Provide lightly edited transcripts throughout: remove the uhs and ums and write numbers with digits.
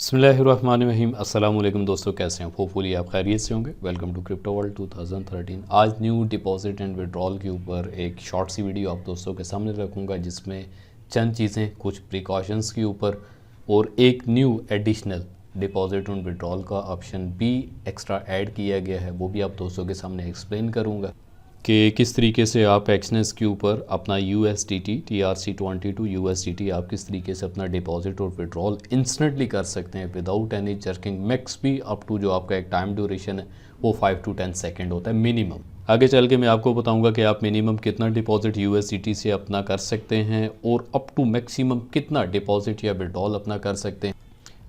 बिस्मिल्लाहिर्रहमानिर्रहीम। अस्सलाम वालेकुम दोस्तों, कैसे हैं? होपफुली आप खैरियत से होंगे। Welcome to crypto world 2013। आज न्यू डिपॉजिट एंड विड्रॉल के ऊपर एक शॉर्ट सी वीडियो आप दोस्तों के सामने रखूंगा, जिसमें चंद चीज़ें, कुछ प्रिकॉशंस के ऊपर और एक new additional deposit and withdrawal का ऑप्शन भी एक्स्ट्रा ऐड किया गया है, वो भी आप दोस्तों के सामने एक्सप्लेन करूँगा कि किस तरीके से आप एक्सनेस के ऊपर अपना USDT TRC22 USDT आप किस तरीके से अपना डिपॉजिट और विड्रॉल इंस्टेंटली कर सकते हैं विदाउट एनी जर्किंग। मैक्स भी अप टू जो आपका एक टाइम ड्यूरेशन है वो 5 to 10 सेकेंड होता है मिनिमम। आगे चल के मैं आपको बताऊंगा कि आप मिनिमम कितना डिपॉजिट USDT से अपना कर सकते हैं और अप टू मैक्सिमम कितना डिपॉजिट या विड्रॉल अपना कर सकते हैं।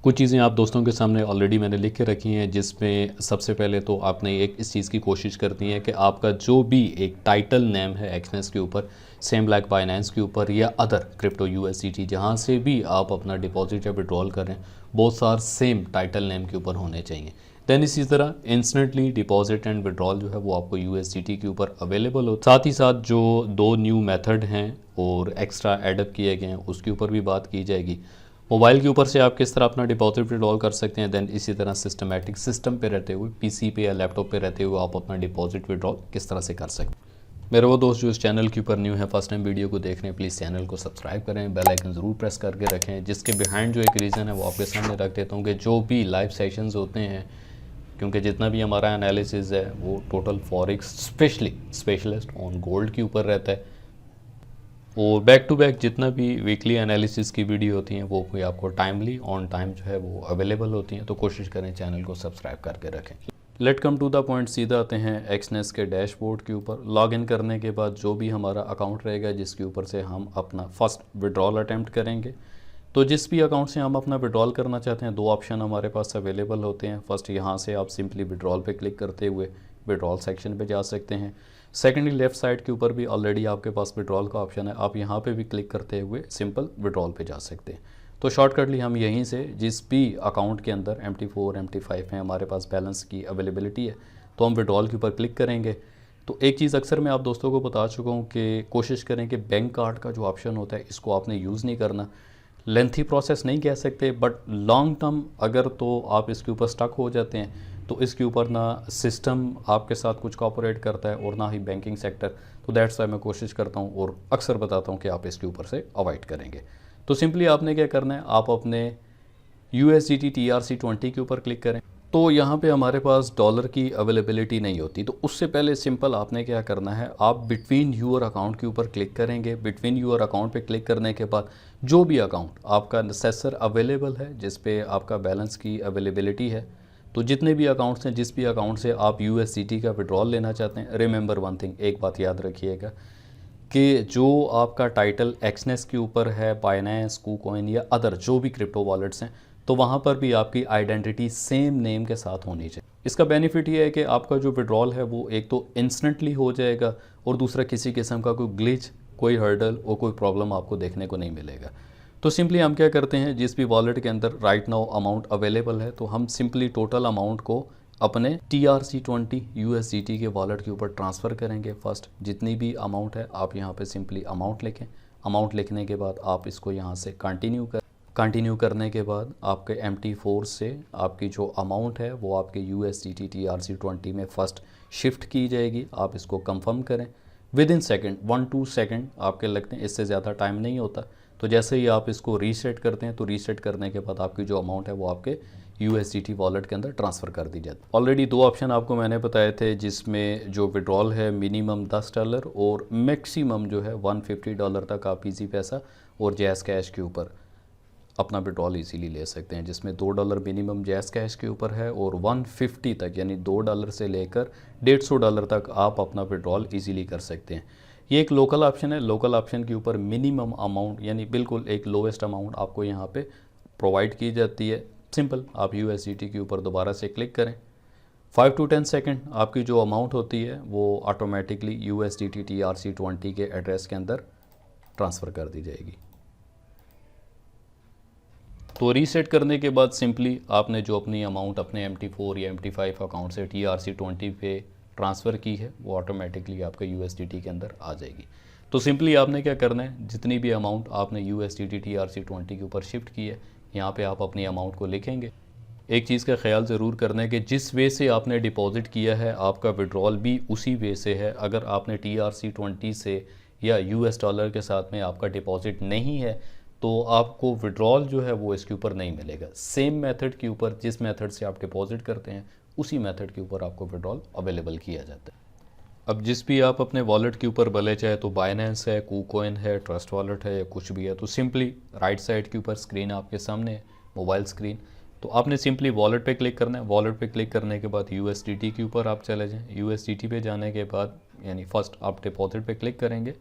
कुछ चीज़ें आप दोस्तों के सामने ऑलरेडी मैंने लिख के रखी हैं, जिसमें सबसे पहले तो आपने एक इस चीज़ की कोशिश करनी है कि आपका जो भी एक टाइटल नेम है एक्सनेस के ऊपर, सेम लाइक बाइनेंस के ऊपर या अदर क्रिप्टो USDT जहाँ से भी आप अपना डिपॉजिट या विड्रॉल करें, बहुत सारे सेम टाइटल नेम के ऊपर होने चाहिए। देन इसी तरह इंस्टेंटली डिपॉजिट एंड विड्रॉल जो है वो आपको USDT के ऊपर अवेलेबल हो। साथ ही साथ जो दो न्यू मेथड हैं और एक्स्ट्रा एडअप किए गए हैं उसके ऊपर भी बात की जाएगी। मोबाइल के ऊपर से आप किस तरह अपना डिपॉजिट विड्रॉल कर सकते हैं। देन इसी तरह सिस्टमैटिक सिस्टम पे रहते हुए, PC पे या लैपटॉप पे रहते हुए आप अपना डिपॉजिट विड्रॉल किस तरह से कर सकते हैं। मेरे वो दोस्त जो इस चैनल के ऊपर न्यू है, फर्स्ट टाइम वीडियो को देख रहे हैं, प्लीज़ चैनल को सब्सक्राइब करें, बेल आइकन ज़रूर प्रेस करके रखें। जिसके बिहाइंड जो एक रीज़न है वो आपके सामने रख देता हूँ कि जो भी लाइव सेशंस होते हैं, क्योंकि जितना भी हमारा एनालिसिस है वो total forex specially specialist on gold के ऊपर रहता है, और बैक टू बैक जितना भी वीकली एनालिसिस की वीडियो होती हैं वो भी आपको टाइमली ऑन टाइम जो है वो अवेलेबल होती हैं। तो कोशिश करें चैनल को सब्सक्राइब करके रखें। Let come to the point, सीधा आते हैं एक्सनेस के डैशबोर्ड के ऊपर। लॉगिन करने के बाद जो भी हमारा अकाउंट रहेगा जिसके ऊपर से हम अपना फर्स्ट विड्रॉल अटैम्प्ट करेंगे, तो जिस भी अकाउंट से हम अपना विड्रॉल करना चाहते हैं, दो ऑप्शन हमारे पास अवेलेबल होते हैं। फर्स्ट यहाँ से आप सिंपली विड्रॉल पे क्लिक करते हुए विड्रॉल सेक्शन पे जा सकते हैं। सेकेंडली लेफ्ट साइड के ऊपर भी ऑलरेडी आपके पास विड्रॉल का ऑप्शन है, आप यहाँ पे भी क्लिक करते हुए सिंपल विड्रॉल पे जा सकते हैं। तो शॉर्टकटली हम यहीं से जिस भी अकाउंट के अंदर MT4 MT5 है हमारे पास बैलेंस की अवेलेबिलिटी है, तो हम विड्रॉल के ऊपर क्लिक करेंगे। तो एक चीज़ अक्सर मैं आप दोस्तों को बता चुका हूँ कि कोशिश करें कि बैंक कार्ड का जो ऑप्शन होता है इसको आपने यूज़ नहीं करना। लेंथी प्रोसेस नहीं कह सकते, बट लॉन्ग टर्म अगर तो आप इसके ऊपर स्टक हो जाते हैं तो इसके ऊपर ना सिस्टम आपके साथ कुछ कोऑपरेट करता है और ना ही बैंकिंग सेक्टर। तो दैट्स वाई मैं कोशिश करता हूँ और अक्सर बताता हूँ कि आप इसके ऊपर से अवॉइड करेंगे। तो सिंपली आपने क्या करना है, आप अपने USDT TRC20 के ऊपर क्लिक करें। तो यहाँ पे हमारे पास डॉलर की अवेलेबिलिटी नहीं होती, तो उससे पहले सिंपल आपने क्या करना है, आप बिटवीन यूर अकाउंट के ऊपर क्लिक करेंगे। बिटवीन यूर अकाउंट पे क्लिक करने के बाद जो भी अकाउंट आपका नेसेसर अवेलेबल है, जिस पे आपका बैलेंस की अवेलेबिलिटी है, तो जितने भी अकाउंट्स हैं, जिस भी अकाउंट से आप USDT का विड्रॉल लेना चाहते हैं, रिमेंबर वन थिंग, एक बात याद रखिएगा कि जो आपका टाइटल एक्सनेस के ऊपर है, बाइनेंस, KuCoin या अदर जो भी क्रिप्टो वॉलेट्स हैं, तो वहाँ पर भी आपकी आइडेंटिटी सेम नेम के साथ होनी चाहिए। इसका बेनिफिट ये है कि आपका जो विड्रॉल है वो एक तो इंस्टेंटली हो जाएगा और दूसरा किसी किस्म का कोई ग्लिच, कोई हर्डल और कोई प्रॉब्लम आपको देखने को नहीं मिलेगा। तो सिंपली हम क्या करते हैं, जिस भी वॉलेट के अंदर राइट नाउ अमाउंट अवेलेबल है, तो हम सिंपली टोटल अमाउंट को अपने TRC20 USDT के वॉलेट के ऊपर ट्रांसफ़र करेंगे। फर्स्ट जितनी भी अमाउंट है आप यहाँ पे सिंपली अमाउंट लिखें। अमाउंट लिखने के बाद आप इसको यहाँ से कंटिन्यू करने के बाद आपके MT4 से आपकी जो अमाउंट है वो आपके USDT TRC20 में फ़र्स्ट शिफ्ट की जाएगी। आप इसको कंफर्म करें विद इन सेकेंड, 1-2 सेकेंड आपके लगते हैं, इससे ज़्यादा टाइम नहीं होता। तो जैसे ही आप इसको रीसेट करते हैं, तो रीसेट करने के बाद आपकी जो अमाउंट है वो आपके USDT वॉलेट के अंदर ट्रांसफ़र कर दी जाती है। ऑलरेडी दो ऑप्शन आपको मैंने बताए थे, जिसमें जो विड्रॉल है मिनिमम $10 और मैक्सिमम जो है $150 तक आप इजी पैसा और जैज़ कैश के ऊपर अपना विड्रॉल इजीली ले सकते हैं, जिसमें $2 मिनिमम जैज़ कैश के ऊपर है और 150 तक यानी $2 से लेकर $150 तक आप अपना विड्रॉल इजीली कर सकते हैं। ये एक लोकल ऑप्शन है। लोकल ऑप्शन के ऊपर मिनिमम अमाउंट यानी बिल्कुल एक लोवेस्ट अमाउंट आपको यहाँ पे प्रोवाइड की जाती है। सिंपल आप USDT के ऊपर दोबारा से क्लिक करें, 5 to 10 सेकेंड आपकी जो अमाउंट होती है वो ऑटोमेटिकली USDT TRC20 के एड्रेस के अंदर ट्रांसफ़र कर दी जाएगी। तो रीसेट करने के बाद सिंपली आपने जो अपनी अमाउंट अपने MT4 या MT5 अकाउंट से TRC20 पे ट्रांसफ़र की है वो ऑटोमेटिकली आपका USDT के अंदर आ जाएगी। तो सिंपली आपने क्या करना है, जितनी भी अमाउंट आपने USDT TRC20 के ऊपर शिफ्ट की है यहाँ पे आप अपनी अमाउंट को लिखेंगे। एक चीज़ का ख्याल ज़रूर करना है कि जिस वे से आपने डिपॉज़िट किया है आपका विड्रॉल भी उसी वे से है। अगर आपने TRC20 से या US डॉलर के साथ में आपका डिपॉज़िट नहीं है तो आपको विड्रॉल जो है वो इसके ऊपर नहीं मिलेगा। सेम मेथड के ऊपर जिस मेथड से आप डिपॉज़िट करते हैं उसी मेथड के ऊपर आपको विड्रॉल अवेलेबल किया जाता है। अब जिस भी आप अपने वॉलेट के ऊपर भले चाहे तो बाइनेंस है, KuCoin है, ट्रस्ट वॉलेट है या कुछ भी है, तो सिंपली राइट साइड के ऊपर स्क्रीन आपके सामने है, मोबाइल स्क्रीन, तो आपने सिंपली वॉलेट पे क्लिक करना है। वॉलेट पे क्लिक करने के बाद USDT के ऊपर आप चले जाएं। USDT पे जाने के बाद यानी फर्स्ट आप डिपॉजिट पे क्लिक करेंगे।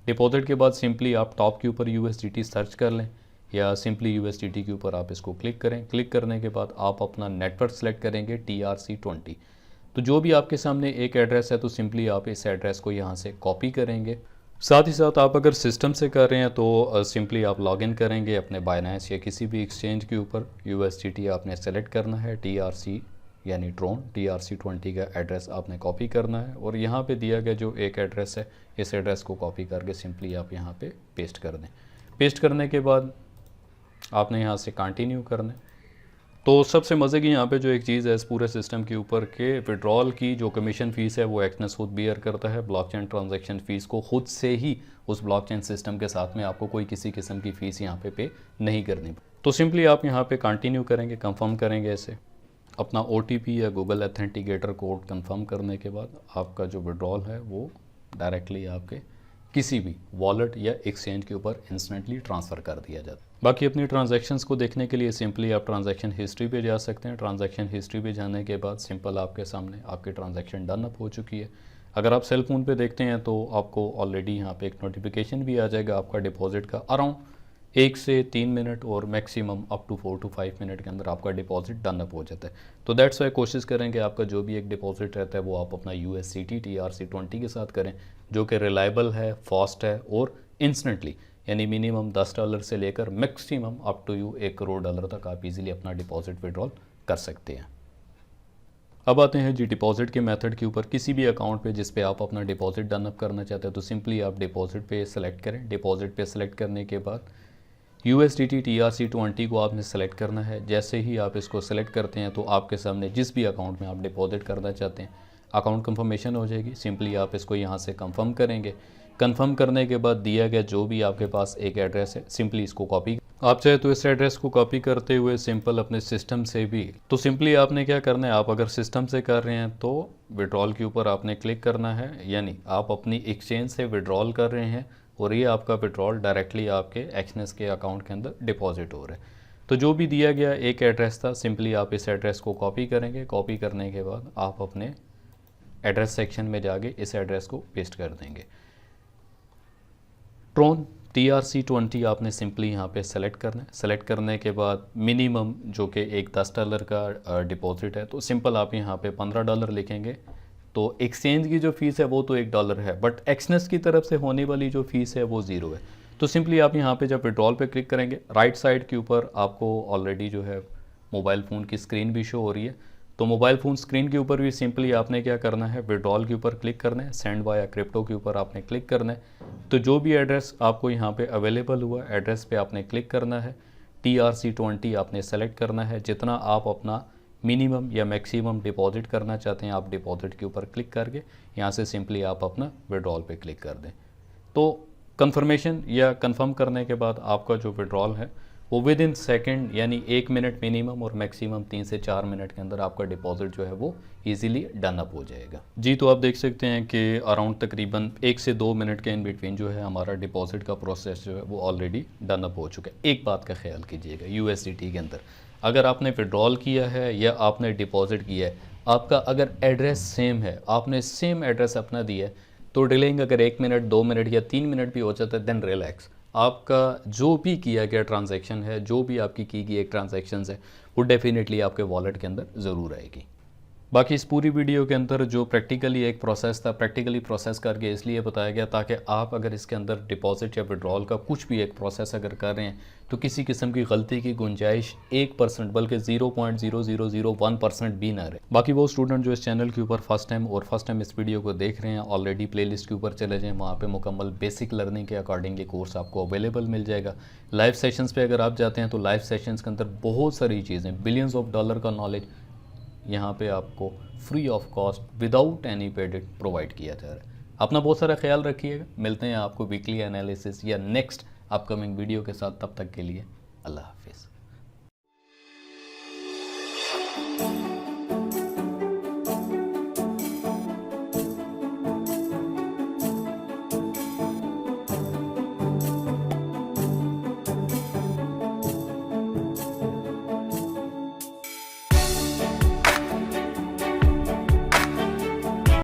डिपॉजिट के बाद सिंपली आप टॉप के ऊपर USDT सर्च कर लें या सिंपली USDT के ऊपर आप इसको क्लिक करें। क्लिक करने के बाद आप अपना नेटवर्क सेलेक्ट करेंगे TRC20। तो जो भी आपके सामने एक एड्रेस है तो सिंपली आप इस एड्रेस को यहाँ से कॉपी करेंगे। साथ ही साथ आप अगर सिस्टम से कर रहे हैं तो सिंपली आप लॉगिन करेंगे अपने बाइनेंस या किसी भी एक्सचेंज के ऊपर। USDT आपने सेलेक्ट करना है, TRC यानी ट्रोन TRC20 का एड्रेस आपने कॉपी करना है और यहाँ पे दिया गया जो एक एड्रेस है इस एड्रेस को कॉपी करके सिंपली आप यहाँ पे पेस्ट कर दें। पेस्ट करने के बाद आपने यहाँ से कंटिन्यू करना है। तो सबसे मज़े की यहाँ पे जो एक चीज़ है इस पूरे सिस्टम के ऊपर के विड्रॉल की जो कमीशन फ़ीस है वो एक्सनेस खुद बियर करता है। ब्लॉकचेन ट्रांजैक्शन फ़ीस को खुद से ही उस ब्लॉकचेन सिस्टम के साथ में आपको कोई किसी किस्म की फ़ीस यहाँ पे नहीं करनी। तो सिंपली आप यहाँ पे कंटिन्यू करेंगे, कंफर्म करेंगे ऐसे। अपना OTP या गूगल ऑथेंटिकेटर कोड कंफर्म करने के बाद आपका जो विड्रॉल है वो डायरेक्टली आपके किसी भी वॉलेट या एक्सचेंज के ऊपर इंस्टेंटली ट्रांसफ़र कर दिया जाता है। बाकी अपनी ट्रांजैक्शंस को देखने के लिए सिंपली आप ट्रांजैक्शन हिस्ट्री पे जा सकते हैं। ट्रांजैक्शन हिस्ट्री पे जाने के बाद सिंपल आपके सामने आपकी ट्रांजैक्शन डन अप हो चुकी है। अगर आप सेल फ़ोन पे देखते हैं तो आपको ऑलरेडी यहाँ पे एक नोटिफिकेशन भी आ जाएगा आपका डिपॉजिट का। अराउंड 1 से 3 मिनट और maximum up to 4 to 5 minute के अंदर आपका डिपॉजिट डन अप हो जाता है। तो दैट्स वाई कोशिश करेंगे आपका जो भी एक डिपॉजिट रहता है वो आप अपना USDT TRC20 के साथ करें, जो कि रिलायबल है, फास्ट है और इंस्टेंटली यानी मिनिमम $10 से लेकर मैक्सिमम अप टू $1 करोड़ तक आप इजीली अपना डिपॉजिट विड्रॉल कर सकते हैं। अब आते हैं जी डिपॉजिट के मेथड के ऊपर। किसी भी अकाउंट पे जिस पे आप अपना डिपॉजिट डन अप करना चाहते हैं तो सिंपली आप डिपॉजिट पे सेलेक्ट करें। डिपॉजिट पे सेलेक्ट करने के बाद USDT TRC20 को आपने सेलेक्ट करना है। जैसे ही आप इसको सेलेक्ट करते हैं तो आपके सामने जिस भी अकाउंट में आप डिपॉजिट करना चाहते हैं अकाउंट कंफर्मेशन हो जाएगी। सिंपली आप इसको यहाँ से कंफर्म करेंगे। कंफर्म करने के बाद दिया गया जो भी आपके पास एक एड्रेस है सिंपली इसको कॉपी, आप चाहे तो इस एड्रेस को कॉपी करते हुए सिंपल अपने सिस्टम से भी, तो सिंपली आपने क्या करना है, आप अगर सिस्टम से कर रहे हैं तो विड्रॉल के ऊपर आपने क्लिक करना है, यानी आप अपनी एक्सचेंज से विड्रॉल कर रहे हैं और ये आपका विड्रॉल डायरेक्टली आपके एक्सनेस के अकाउंट के अंदर डिपॉजिट हो रहा है। तो जो भी दिया गया एक एड्रेस था सिंपली आप इस एड्रेस को कॉपी करेंगे। कॉपी करने के बाद आप अपने एड्रेस सेक्शन में जाके इस एड्रेस को पेस्ट कर देंगे। ट्रोन TRC20 आपने सिंपली यहाँ पे सेलेक्ट करना है। सेलेक्ट करने के बाद मिनिमम जो कि एक $10 का डिपॉजिट है तो सिंपल आप यहाँ पे $15 लिखेंगे। तो एक्सचेंज की जो फ़ीस है वो तो $1 है, बट एक्सनेस की तरफ से होने वाली जो फ़ीस है वो 0 है। तो सिंपली आप यहाँ पे जब विड्रॉल पे क्लिक करेंगे राइट साइड के ऊपर आपको ऑलरेडी जो है मोबाइल फ़ोन की स्क्रीन भी शो हो रही है। तो मोबाइल फ़ोन स्क्रीन के ऊपर भी सिंपली आपने क्या करना है, विड्रॉल के ऊपर क्लिक करना है, सेंड वाया क्रिप्टो के ऊपर आपने क्लिक करना है। तो जो भी एड्रेस आपको यहाँ पे अवेलेबल हुआ एड्रेस पे आपने क्लिक करना है। TRC20 आपने सेलेक्ट करना है। जितना आप अपना मिनिमम या मैक्सिमम डिपॉजिट करना चाहते हैं आप डिपॉजिट के ऊपर क्लिक करके यहाँ से सिंपली आप अपना विड्रॉल पे क्लिक कर दें। तो कंफर्मेशन या कंफर्म करने के बाद आपका जो विड्रॉल है वो विद इन सेकेंड यानी 1 मिनट मिनिमम और मैक्सिमम 3 से 4 मिनट के अंदर आपका डिपॉजिट जो है वो इजीली डन अप हो जाएगा। जी, तो आप देख सकते हैं कि अराउंड तकरीबन 1 से 2 मिनट के इन बिटवीन जो है हमारा डिपॉजिट का प्रोसेस जो है वो ऑलरेडी डन अप हो चुका है। एक बात का ख्याल कीजिएगा, USDT के अंदर अगर आपने विड्रॉल किया है या आपने डिपॉजिट किया है, आपका अगर एड्रेस सेम है, आपने सेम एड्रेस अपना दिया है, तो डिलेइंग अगर 1 मिनट 2 मिनट या 3 मिनट भी हो जाता है देन रिलैक्स। आपका जो भी किया गया ट्रांजैक्शन है, जो भी आपकी की गई एक ट्रांजैक्शन है वो डेफिनेटली आपके वॉलेट के अंदर ज़रूर आएगी। बाकी इस पूरी वीडियो के अंदर जो प्रैक्टिकली एक प्रोसेस था, प्रैक्टिकली प्रोसेस करके इसलिए बताया गया ताकि आप अगर इसके अंदर डिपॉजिट या विड्रॉल का कुछ भी एक प्रोसेस अगर कर रहे हैं तो किसी किस्म की गलती की गुंजाइश 1% बल्कि 0.0001% भी ना रहे। बाकी वो स्टूडेंट जो इस चैनल के ऊपर फर्स्ट टाइम इस वीडियो को देख रहे हैं, ऑलरेडी प्लेलिस्ट के ऊपर चले जाएँ, वहाँ पे मुकम्मल बेसिक लर्निंग के अकॉर्डिंग ये कोर्स आपको अवेलेबल मिल जाएगा। लाइव सेशंस पे अगर आप जाते हैं तो लाइव सेशंस के अंदर बहुत सारी चीज़ें, बिलियंस ऑफ डॉलर का नॉलेज यहाँ पे आपको free of cost without any paid provide किया जा रहा है। अपना बहुत सारा ख्याल रखिएगा। मिलते हैं आपको वीकली एनालिसिस या नेक्स्ट अपकमिंग वीडियो के साथ। तब तक के लिए अल्लाह हाफिज़।